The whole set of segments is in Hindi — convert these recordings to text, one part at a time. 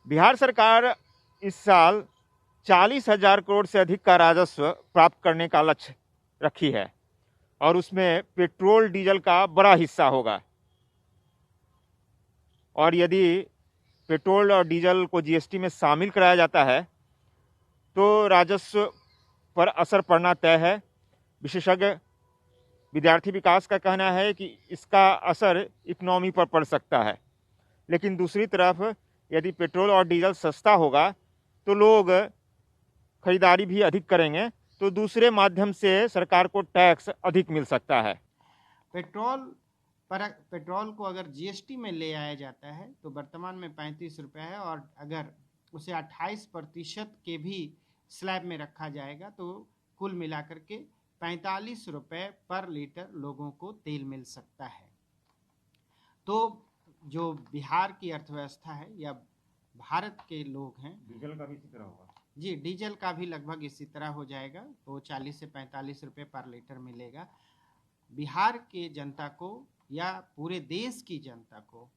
बिहार सरकार इस साल 40,000 करोड़ से अधिक का राजस्व प्राप्त करने का लक्ष्य रखी है और उसमें पेट्रोल डीजल का बड़ा हिस्सा होगा। और यदि पेट्रोल और डीजल को जीएसटी में शामिल कराया जाता है तो राजस्व पर असर पड़ना तय है। विशेषज्ञ विद्यार्थी विकास का कहना है कि इसका असर इकोनॉमी पर पड़ सकता है। लेकिन दूसरी तरफ यदि पेट्रोल और डीजल सस्ता होगा तो लोग खरीदारी भी अधिक करेंगे, तो दूसरे माध्यम से सरकार को टैक्स अधिक मिल सकता है। पेट्रोल को अगर जीएसटी में ले आया जाता है तो वर्तमान में 35 रुपये है और अगर उसे 28% के भी स्लैब में रखा जाएगा तो कुल मिलाकर के 45 रुपये पर लीटर लोगों को तेल मिल सकता है। तो जो बिहार की अर्थव्यवस्था है या भारत के लोग हैं, डीजल का भी इसी तरह होगा जी, डीजल का भी लगभग इसी तरह हो जाएगा, तो 40 से 45 रुपये पर लीटर मिलेगा। बिहार के जनता को या पूरे देश की जनता को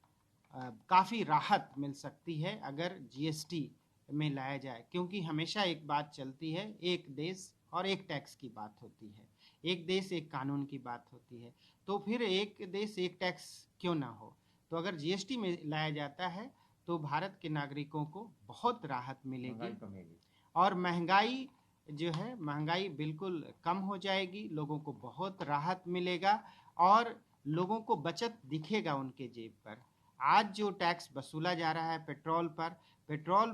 काफ़ी राहत मिल सकती है अगर जीएसटी में लाया जाए, क्योंकि हमेशा एक बात चलती है, एक देश और एक टैक्स की बात होती है, एक देश एक कानून की बात होती है। तो फिर एक देश एक टैक्स क्यों ना हो। तो अगर जीएसटी में लाया जाता है तो भारत के नागरिकों को बहुत राहत मिलेगी और महंगाई जो है, महंगाई बिल्कुल कम हो जाएगी, लोगों को बहुत राहत मिलेगा और लोगों को बचत दिखेगा उनके जेब पर। आज जो टैक्स वसूला जा रहा है पेट्रोल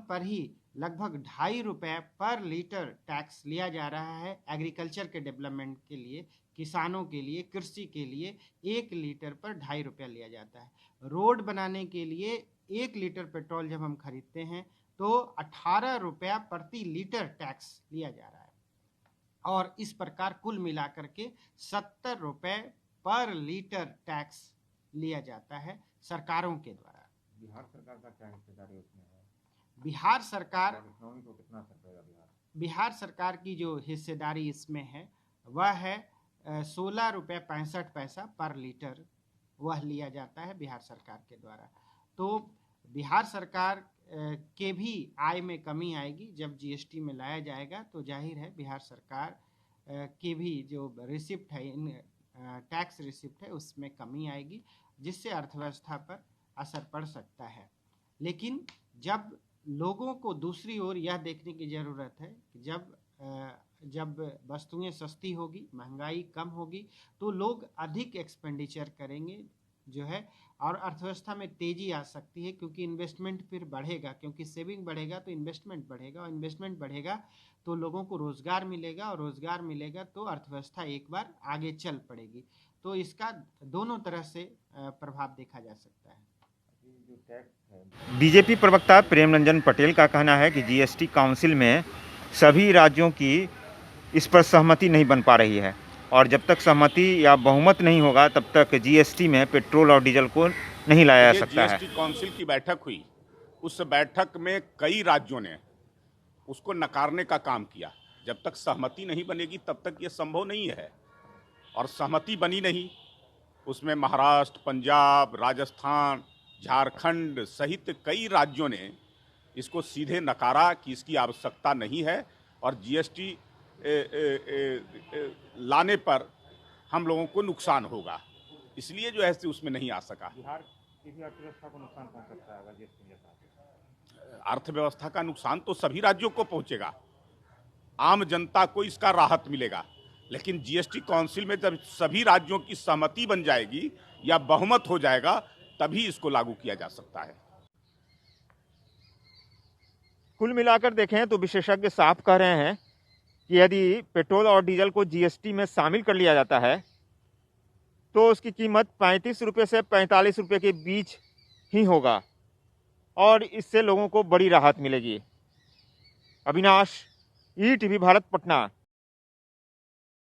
पर ही लगभग 2.5 रुपये पर लीटर टैक्स लिया जा रहा है। एग्रीकल्चर के डेवलपमेंट के लिए, किसानों के लिए, कृषि के लिए 1 लीटर पर 2.5 रुपया लिया जाता है। रोड बनाने के लिए 1 लीटर पेट्रोल जब हम खरीदते हैं तो 18 रुपया प्रति लीटर टैक्स लिया जा रहा है और इस प्रकार कुल मिलाकर के 70 रुपये पर लीटर टैक्स लिया जाता है सरकारों के द्वारा। बिहार सरकार का क्या हिस्सेदारी उसमें है? बिहार सरकार इकोनॉमी को कितना असर पड़ेगा? बिहार सरकार की जो हिस्सेदारी इसमें है वह है 16 रुपये 65 पैसा पर लीटर, वह लिया जाता है बिहार सरकार के द्वारा। तो बिहार सरकार के भी आय में कमी आएगी जब जीएसटी में लाया जाएगा, तो जाहिर है बिहार सरकार के भी जो रिसिप्ट है, टैक्स रिसिप्ट है, उसमें कमी आएगी, जिससे अर्थव्यवस्था पर असर पड़ सकता है। लेकिन जब लोगों को दूसरी ओर यह देखने की ज़रूरत है कि जब वस्तुएं सस्ती होगी, महंगाई कम होगी, तो लोग अधिक एक्सपेंडिचर करेंगे जो है और अर्थव्यवस्था में तेज़ी आ सकती है, क्योंकि इन्वेस्टमेंट फिर बढ़ेगा, क्योंकि सेविंग बढ़ेगा तो इन्वेस्टमेंट बढ़ेगा और इन्वेस्टमेंट बढ़ेगा तो लोगों को रोज़गार मिलेगा और रोज़गार मिलेगा तो अर्थव्यवस्था एक बार आगे चल पड़ेगी। तो इसका दोनों तरह से प्रभाव देखा जा सकता है। बीजेपी प्रवक्ता प्रेम रंजन पटेल का कहना है कि जीएसटी काउंसिल में सभी राज्यों की इस पर सहमति नहीं बन पा रही है और जब तक सहमति या बहुमत नहीं होगा तब तक जीएसटी में पेट्रोल और डीजल को नहीं लाया जा सकता है। जीएसटी काउंसिल की बैठक हुई, उस बैठक में कई राज्यों ने उसको नकारने का काम किया। जब तक सहमति नहीं बनेगी तब तक ये संभव नहीं है और सहमति बनी नहीं। उसमें महाराष्ट्र, पंजाब, राजस्थान, झारखंड सहित कई राज्यों ने इसको सीधे नकारा कि इसकी आवश्यकता नहीं है और जीएसटी लाने पर हम लोगों को नुकसान होगा, इसलिए जो है उसमें नहीं आ सका। बिहार की भी अर्थव्यवस्था को नुकसान पहुंच सकता है अगर जीएसटी के साथ। अर्थव्यवस्था का नुकसान तो सभी राज्यों को पहुंचेगा, आम जनता को इसका राहत मिलेगा, लेकिन जीएसटी काउंसिल में जब सभी राज्यों की सहमति बन जाएगी या बहुमत हो जाएगा तभी इसको लागू किया जा सकता है। कुल मिलाकर देखें तो विशेषज्ञ साफ कह रहे हैं कि यदि पेट्रोल और डीजल को जीएसटी में शामिल कर लिया जाता है तो उसकी कीमत 35 रुपये से 45 रुपये के बीच ही होगा और इससे लोगों को बड़ी राहत मिलेगी। अविनाश, ईटीवी भारत, पटना।